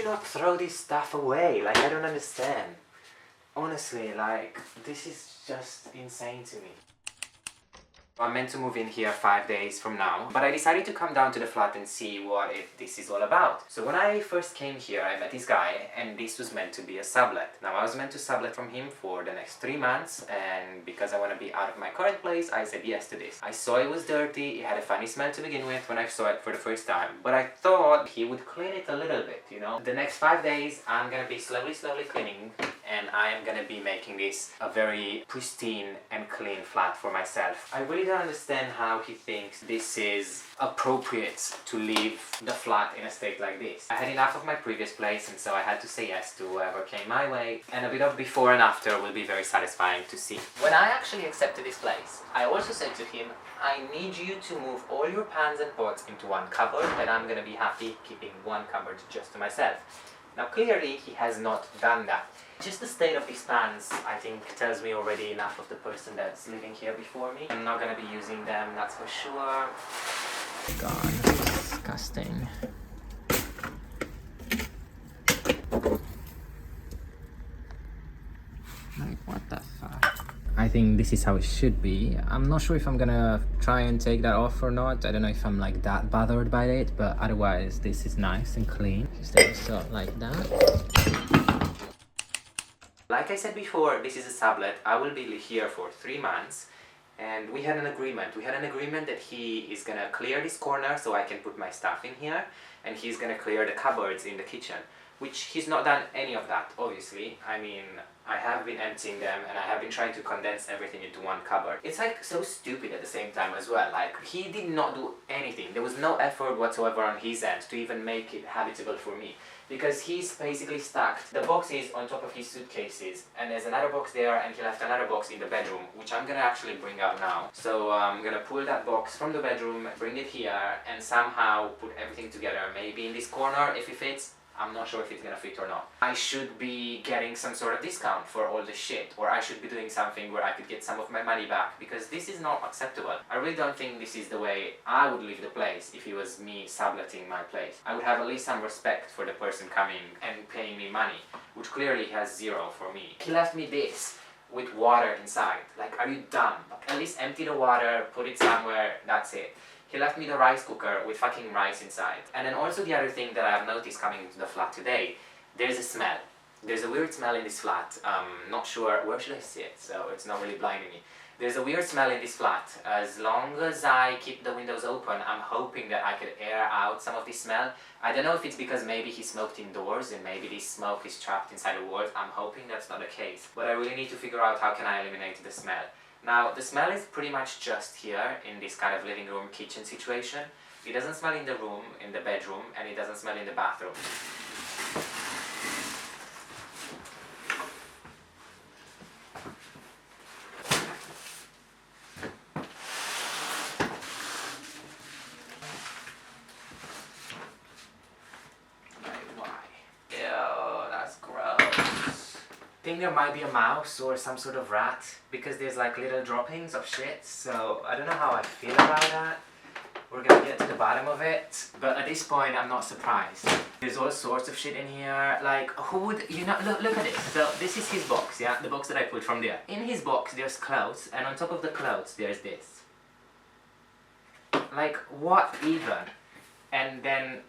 you not throw this stuff away? Like, I don't understand. Honestly, like, this is just insane to me. I'm meant to move in here 5 days from now, but I decided to come down to the flat and see what this is all about. So when I first came here, I met this guy, and this was meant to be a sublet. Now, I was meant to sublet from him for the next 3 months, and because I want to be out of my current place, I said yes to this. I saw it was dirty, it had a funny smell to begin with when I saw it for the first time, but I thought he would clean it a little bit, you know? The next 5 days, I'm gonna be slowly cleaning, and I am gonna be making this a very pristine and clean flat for myself. I really don't understand how he thinks this is appropriate to leave the flat in a state like this. I had enough of my previous place, and so I had to say yes to whoever came my way, and a bit of before and after will be very satisfying to see. When I actually accepted this place, I also said to him, I need you to move all your pans and pots into one cupboard, and I'm gonna be happy keeping one cupboard just to myself. Now clearly he has not done that. Just the state of these pans, I think, tells me already enough of the person that's living here before me. I'm not gonna be using them, that's for sure. God, disgusting. Like, what the fuck? I think this is how it should be. I'm not sure if I'm gonna try and take that off or not. I don't know if I'm like that bothered by it, but otherwise this is nice and clean. Just like that. Like I said before, this is a sublet. I will be here for 3 months, and we had an agreement. We had an agreement that he is gonna clear this corner so I can put my stuff in here, and he's gonna clear the cupboards in the kitchen, which he's not done any of that, obviously. I mean, I have been emptying them, and I have been trying to condense everything into one cupboard. It's like so stupid at the same time as well. Like, he did not do anything. There was no effort whatsoever on his end to even make it habitable for me. Because he's basically stacked the boxes on top of his suitcases, and there's another box there, and he left another box in the bedroom, which I'm gonna actually bring out now. So I'm gonna pull that box from the bedroom, bring it here, and somehow put everything together. Maybe in this corner if it fits. I'm not sure if it's gonna fit or not. I should be getting some sort of discount for all the shit, or I should be doing something where I could get some of my money back, because this is not acceptable. I really don't think this is the way I would leave the place if it was me subletting my place. I would have at least some respect for the person coming and paying me money, which clearly has zero for me. He left me this with water inside. Like, are you dumb? At least empty the water, put it somewhere, that's it. He left me the rice cooker with fucking rice inside. And then also the other thing that I have noticed coming into the flat today, there's a smell. There's a weird smell in this flat. Not sure, where should I sit so it's not really blinding me. There's a weird smell in this flat. As long as I keep the windows open, I'm hoping that I could air out some of this smell. I don't know if it's because maybe he smoked indoors and maybe this smoke is trapped inside the walls. I'm hoping that's not the case. But I really need to figure out how can I eliminate the smell. Now, the smell is pretty much just here in this kind of living room kitchen situation. It doesn't smell in the room, in the bedroom, and it doesn't smell in the bathroom. I think there might be a mouse or some sort of rat, because there's like little droppings of shit, so I don't know how I feel about that. We're gonna get to the bottom of it, but at this point I'm not surprised. There's all sorts of shit in here. Like, who would, you know, look at this. So this is his box, yeah, the box that I pulled from there. In his box there's clothes, and on top of the clothes there's this. Like, what even? And then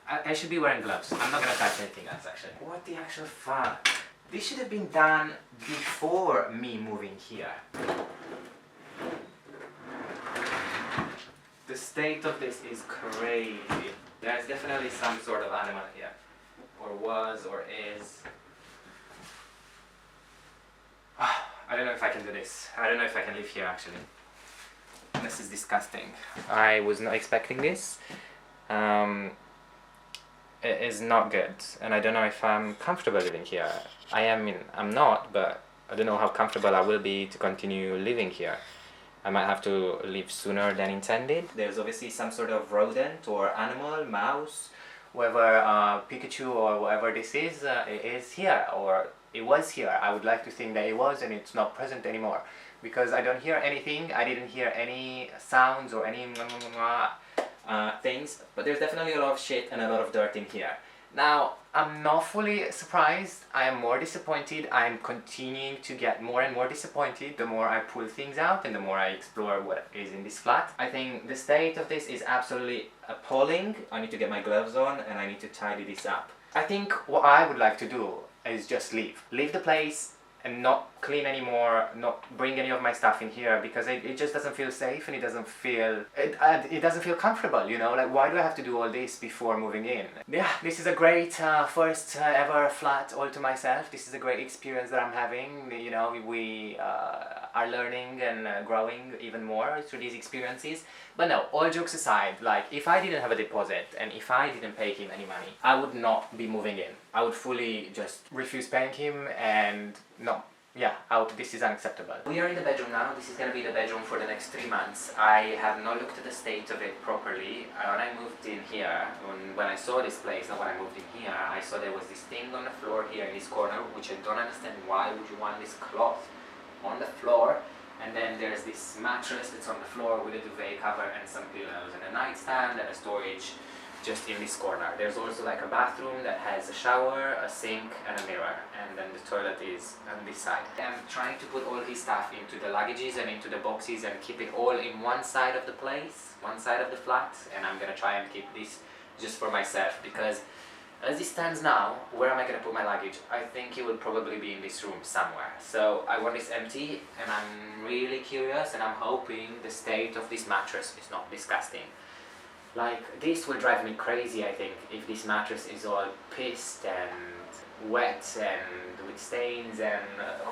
I should be wearing gloves. I'm not gonna touch anything else actually. What the actual fuck? This should have been done before me moving here. The state of this is crazy. There's definitely some sort of animal here. Or was, or is. I don't know if I can do this. I don't know if I can live here actually. This is disgusting. I was not expecting this. It is not good, and I don't know if I'm comfortable living here. I'm not, but I don't know how comfortable I will be to continue living here. I might have to leave sooner than intended. There's obviously some sort of rodent or animal, mouse, whoever, Pikachu or whatever this is, it is here, or it was here. I would like to think that it was, and it's not present anymore, because I don't hear anything. I didn't hear any sounds or any things, but there's definitely a lot of shit and a lot of dirt in here. Now, I'm not fully surprised. I am more disappointed. I'm continuing to get more and more disappointed the more I pull things out and the more I explore what is in this flat. I think the state of this is absolutely appalling. I need to get my gloves on and I need to tidy this up. I think what I would like to do is just leave. Leave the place and not clean anymore, not bring any of my stuff in here, because it just doesn't feel safe and it doesn't feel comfortable, you know? Like, why do I have to do all this before moving in? Yeah, this is a great first ever flat all to myself. This is a great experience that I'm having. You know, we are learning and growing even more through these experiences. But no, all jokes aside, like, if I didn't have a deposit and if I didn't pay him any money, I would not be moving in. I would fully just refuse paying him and no. Yeah, this is unacceptable. We are in the bedroom now. This is gonna be the bedroom for the next 3 months. I have not looked at the state of it properly. When I moved in here, when I saw this place, and when I moved in here, I saw there was this thing on the floor here in this corner, which I don't understand. Why would you want this cloth on the floor? And then there's this mattress that's on the floor with a duvet cover and some pillows and a nightstand and a storage just in this corner. There's also like a bathroom that has a shower, a sink and a mirror, and then the toilet is on this side. I'm trying to put all this stuff into the luggages and into the boxes and keep it all in one side of the place, one side of the flat, and I'm gonna try and keep this just for myself, because as it stands now, where am I gonna put my luggage? I think it will probably be in this room somewhere. So I want this empty and I'm really curious and I'm hoping the state of this mattress is not disgusting. Like, this will drive me crazy, I think, if this mattress is all pissed and wet and with stains, and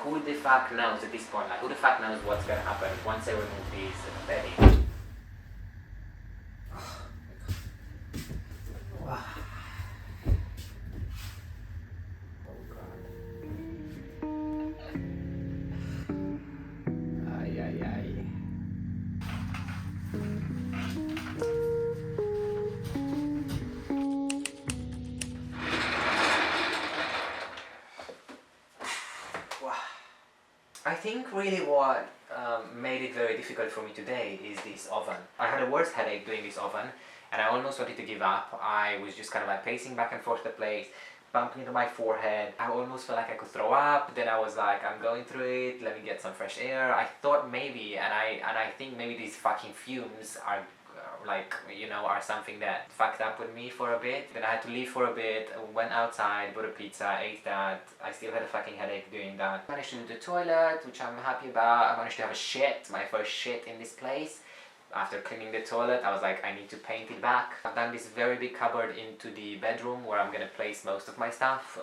who the fuck knows at this point, like, who the fuck knows what's gonna happen once I remove these bedding. I think really what made it very difficult for me today is this oven. I had a worse headache doing this oven and I almost wanted to give up. I was just kind of like pacing back and forth the place, bumping into my forehead. I almost felt like I could throw up. Then I was like, I'm going through it, let me get some fresh air. I thought maybe, and I think maybe these fucking fumes are like, you know, are something that fucked up with me for a bit. Then I had to leave for a bit, went outside, bought a pizza, ate that. I still had a fucking headache doing that. Managed to do the toilet, which I'm happy about. I managed to have a shit, my first shit in this place. After cleaning the toilet, I was like, I need to paint it back. I've done this very big cupboard into the bedroom where I'm gonna place most of my stuff,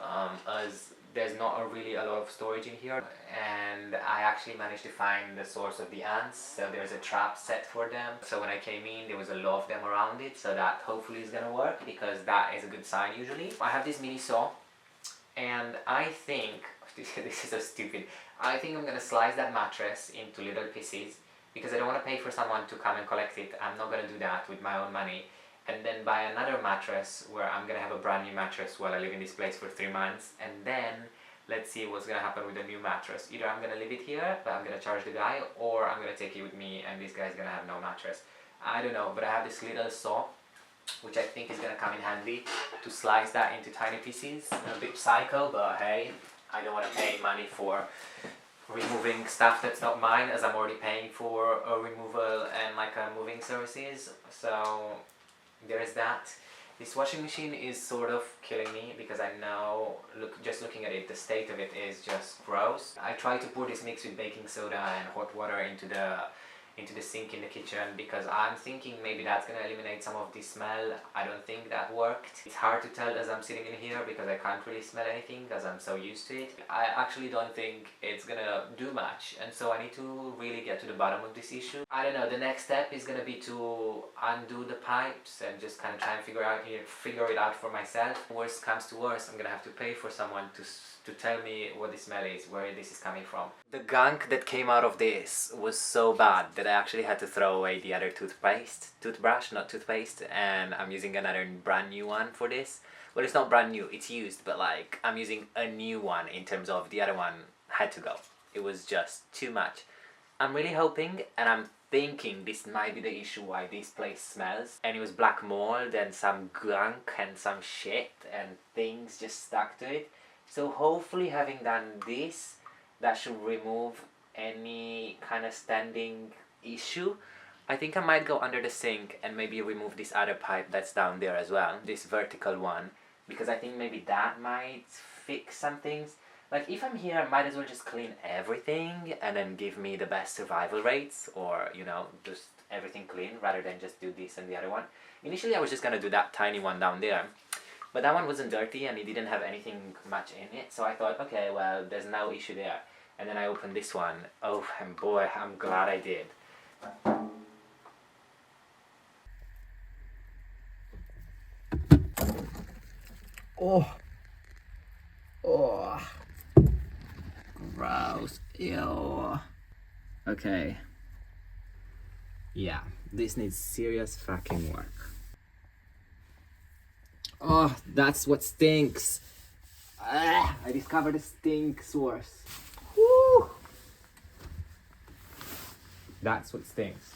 as there's not really a lot of storage in here, and I actually managed to find the source of the ants, so there's a trap set for them. So when I came in, there was a lot of them around it, so that hopefully is gonna work, because that is a good sign usually. I have this mini saw, and I think, this is so stupid, I think I'm gonna slice that mattress into little pieces, because I don't want to pay for someone to come and collect it. I'm not gonna do that with my own money. And then buy another mattress where I'm gonna have a brand new mattress while I live in this place for 3 months, and then let's see what's gonna happen with the new mattress. Either I'm gonna leave it here, but I'm gonna charge the guy, or I'm gonna take it with me and this guy's gonna have no mattress. I don't know, but I have this little saw which I think is gonna come in handy to slice that into tiny pieces. A bit psycho, but hey, I don't want to pay money for removing stuff that's not mine, as I'm already paying for a removal and like moving services. So there is that. This washing machine is sort of killing me, because I know, just looking at it, the state of it is just gross. I tried to pour this mix with baking soda and hot water into the sink in the kitchen, because I'm thinking maybe that's gonna eliminate some of the smell. I don't think that worked. It's hard to tell as I'm sitting in here, because I can't really smell anything because I'm so used to it. I actually don't think it's gonna do much, and so I need to really get to the bottom of this issue. I don't know, the next step is gonna be to undo the pipes and just kind of try and figure it out for myself. Worst comes to worst, I'm gonna have to pay for someone to tell me what the smell is, where this is coming from. The gunk that came out of this was so bad that I actually had to throw away the other toothbrush, not toothpaste, and I'm using another brand new one for this. Well, it's not brand new, it's used, but like, I'm using a new one in terms of the other one had to go. It was just too much. I'm really hoping, and I'm thinking this might be the issue why this place smells. And it was black mold and some gunk and some shit and things just stuck to it. So hopefully having done this, that should remove any kind of standing issue. I think I might go under the sink and maybe remove this other pipe that's down there as well, this vertical one, because I think maybe that might fix some things. Like, if I'm here, I might as well just clean everything and then give me the best survival rates, or, you know, just everything clean rather than just do this and the other one. Initially, I was just gonna do that tiny one down there, but that one wasn't dirty and it didn't have anything much in it, so I thought, okay, well, there's no issue there. And then I opened this one. Oh, and boy, I'm glad I did. Oh. Oh. Gross. Ew. Okay. Yeah, this needs serious fucking work. Oh, that's what stinks. I discovered a stink source. Woo! That's what stinks.